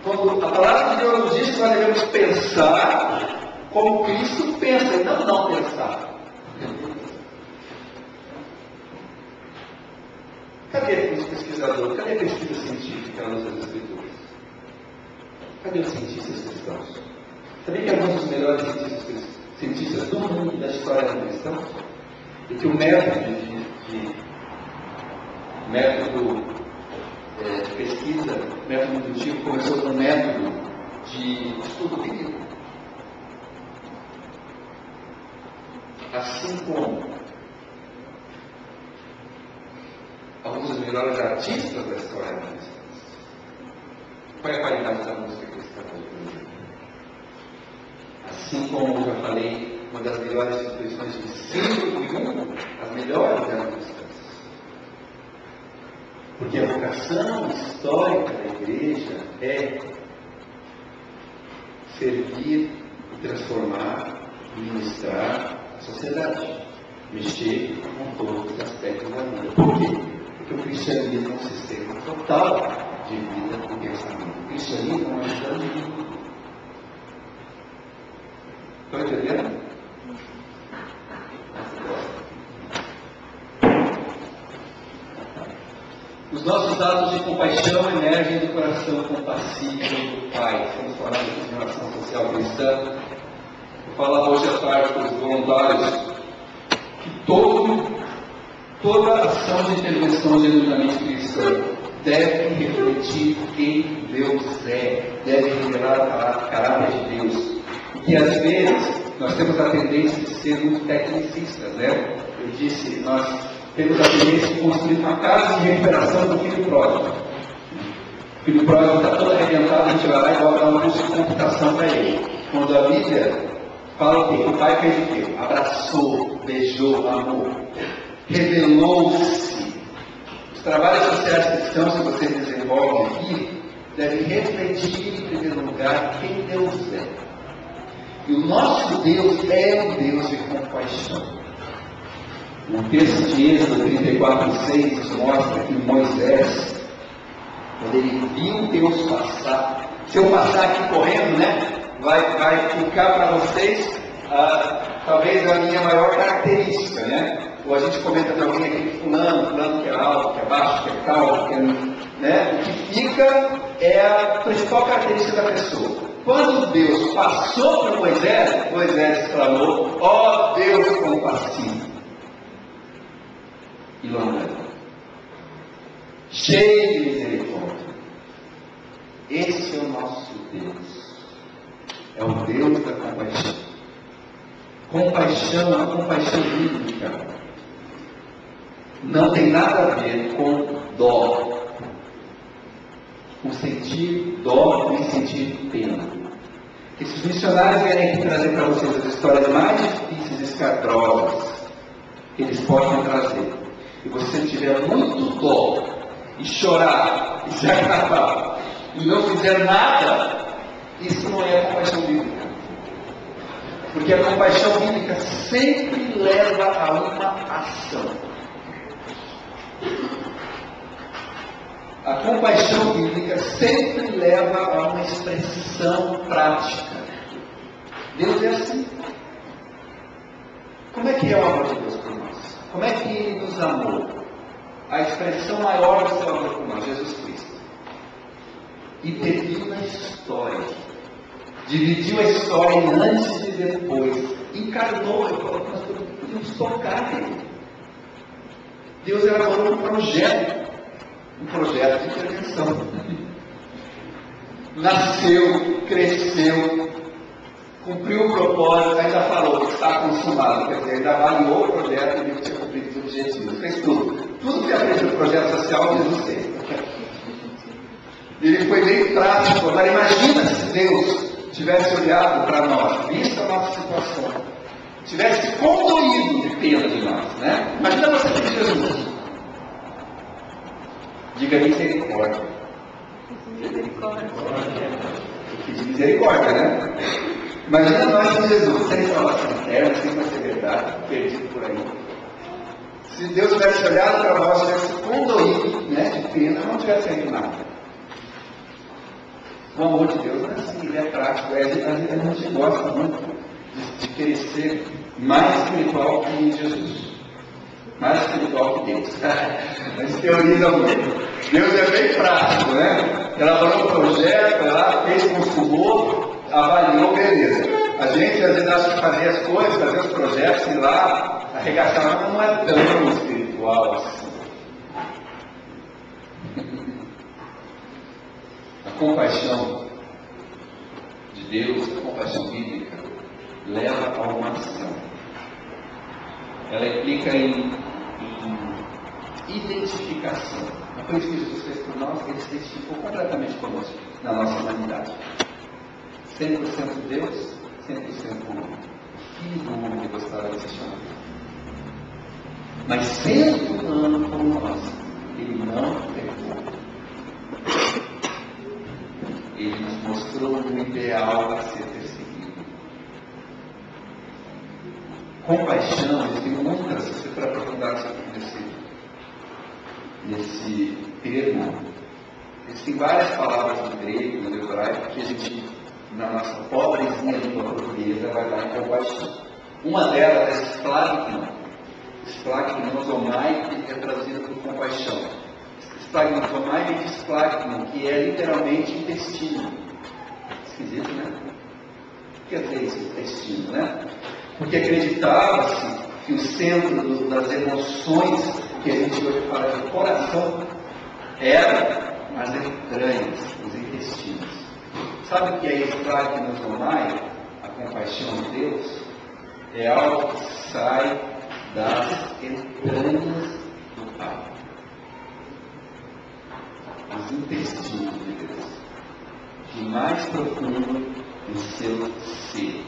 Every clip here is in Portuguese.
Quando a palavra de Deus nos diz que nós devemos pensar como Cristo pensa, e não pensar. Cadê os pesquisadores? Cadê a pesquisa científica nas Escrituras? Cadê os cientistas cristãos? Sabia que alguns dos melhores cientistas do mundo da história eram cristãos? E que o método de pesquisa, método indutivo, começou com um método de estudo bíblico. Assim como alguns dos melhores artistas da história da música. Qual é a qualidade da música cristã hoje? Assim como eu já falei, uma das melhores instituições de ensino do mundo, as melhores eram cristãs. Porque a vocação histórica da igreja é servir e transformar, ministrar a sociedade, mexer com todos os aspectos da vida. Por quê? Porque o cristianismo é um sistema total de vida e pensamento. O cristianismo é uma visão de vida. Estão entendendo? Os nossos atos de compaixão emergem do coração compassivo do Pai. Estamos falando de relação social cristã. Vou falar hoje à tarde para os voluntários que toda ação de intervenção genuinamente cristã deve refletir quem Deus é, deve revelar o caráter de Deus. E que às vezes nós temos a tendência de ser muito tecnicistas, né? Eu disse, nós temos a tendência de construir uma casa de recuperação do filho pródigo. O filho pródigo está todo arrebentado, a gente vai lá e bota um curso de computação para ele. Quando a Bíblia fala o quê? O pai fez o quê? Abraçou, beijou, amou, revelou-se. Os trabalhos sociais cristãos que você desenvolve aqui devem refletir, em primeiro lugar, quem Deus é. E o nosso Deus é um Deus de compaixão. O texto de Êxodo 34:6 nos mostra que Moisés, quando ele viu Deus passar, se eu passar aqui correndo, né, vai ficar para vocês talvez a minha maior característica, né? Ou a gente comenta de alguém aqui, fulano que é alto, que é baixo, que é calvo, que é, né? O que fica é a principal característica da pessoa. Quando Deus passou por Moisés, Moisés exclamou: ó Deus compassivo e longânimo, cheio de misericórdia. Esse é o nosso Deus. É o Deus da compaixão. Compaixão, a compaixão bíblica não tem nada a ver com dó, com sentir dó e sentir pena. Esses missionários vierem aqui trazer para vocês as histórias mais difíceis e escabrosas que eles possam trazer. E você tiver muito dó e chorar e se acabar e não fizer nada, isso não é compaixão bíblica. Porque a compaixão bíblica sempre leva a uma ação. A compaixão bíblica sempre leva a uma expressão prática. Deus é assim. Como é que é o amor de Deus por nós? Como é que Ele nos amou? A expressão maior do seu amor por nós, Jesus Cristo. Interviu na história. Dividiu a história em antes e depois. Encarnou, nós podemos tocar nele. Deus elaborou um projeto de intervenção. Nasceu, cresceu, cumpriu o propósito, ainda falou que está consumado, quer dizer, ainda avaliou o projeto e ele tinha cumprido os objetivos, fez tudo. Tudo que apareceu no projeto social, Jesus fez. Ele foi bem prático. Agora imagina se Deus tivesse olhado para nós, visto a nossa situação, tivesse condoído de pena de nós, né? Imagina você ter Jesus. Diga misericórdia. Misericórdia. Misericórdia, né? Imagina nós com Jesus, sem salvação eterna, sem ser verdade, perdido por aí. Se Deus tivesse olhado para nós, tivesse condoído, né, de pena, não tivesse feito nada. O amor de Deus não é assim, ele é prático. A gente gosta muito de querer ser mais espiritual que Jesus. Mais espiritual que Deus. A gente teoriza muito. Deus é bem prático, né? Elaborou um projeto, lá, fez, consumou, avaliou, beleza. A gente às vezes acha que fazer as coisas, fazer os projetos, ir lá, arregaçar, não é tão espiritual assim. A compaixão de Deus, a compaixão bíblica, leva a uma ação. Ela implica em identificação. A coisa que Jesus fez por nós, ele se identificou completamente conosco, na nossa humanidade. 100% Deus, 100% Filho do homem que gostava de se chamar. Mas sendo humano como nós, ele não pecou. Ele nos mostrou um ideal a ser perseguido. Compaixão, existem muitas, se você for aprofundar nesse termo, existem várias palavras no grego, no hebraico, que a gente, na nossa pobrezinha língua portuguesa, vai dar em compaixão. Uma delas é splagnon. Splagnomai, que é traduzido por compaixão. Splagnomai vem de splagnon, que é literalmente intestino. Esquisito, né? O que quer dizer isso, intestino, né? Porque acreditava-se que o centro das emoções, que a gente hoje fala de coração, era as entranhas, os intestinos. Sabe o que é splagnomai? A compaixão de Deus é algo que sai das entranhas do Pai. Os intestinos de Deus, de mais profundo no seu ser.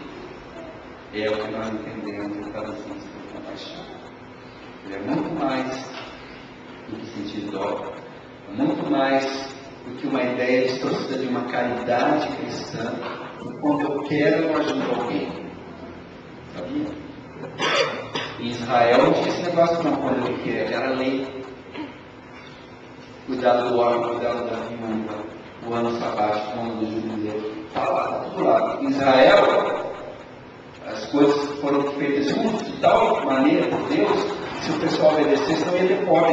É o que nós entendemos e traduzimos por compaixão. Ele é muito mais do que sentir dó, é muito mais do que uma ideia distorcida de uma caridade cristã, e quando eu quero, eu ajudo alguém. Sabia? Em Israel não tinha esse negócio não, quando eu quero, era lei. Cuidado do órgão, cuidado da viúva, o ano sabático, o ano do jubileu. Está lá, está tudo lá. Em Israel, as coisas foram feitas de tal maneira por Deus, se o pessoal obedecesse, não ia ter pobre.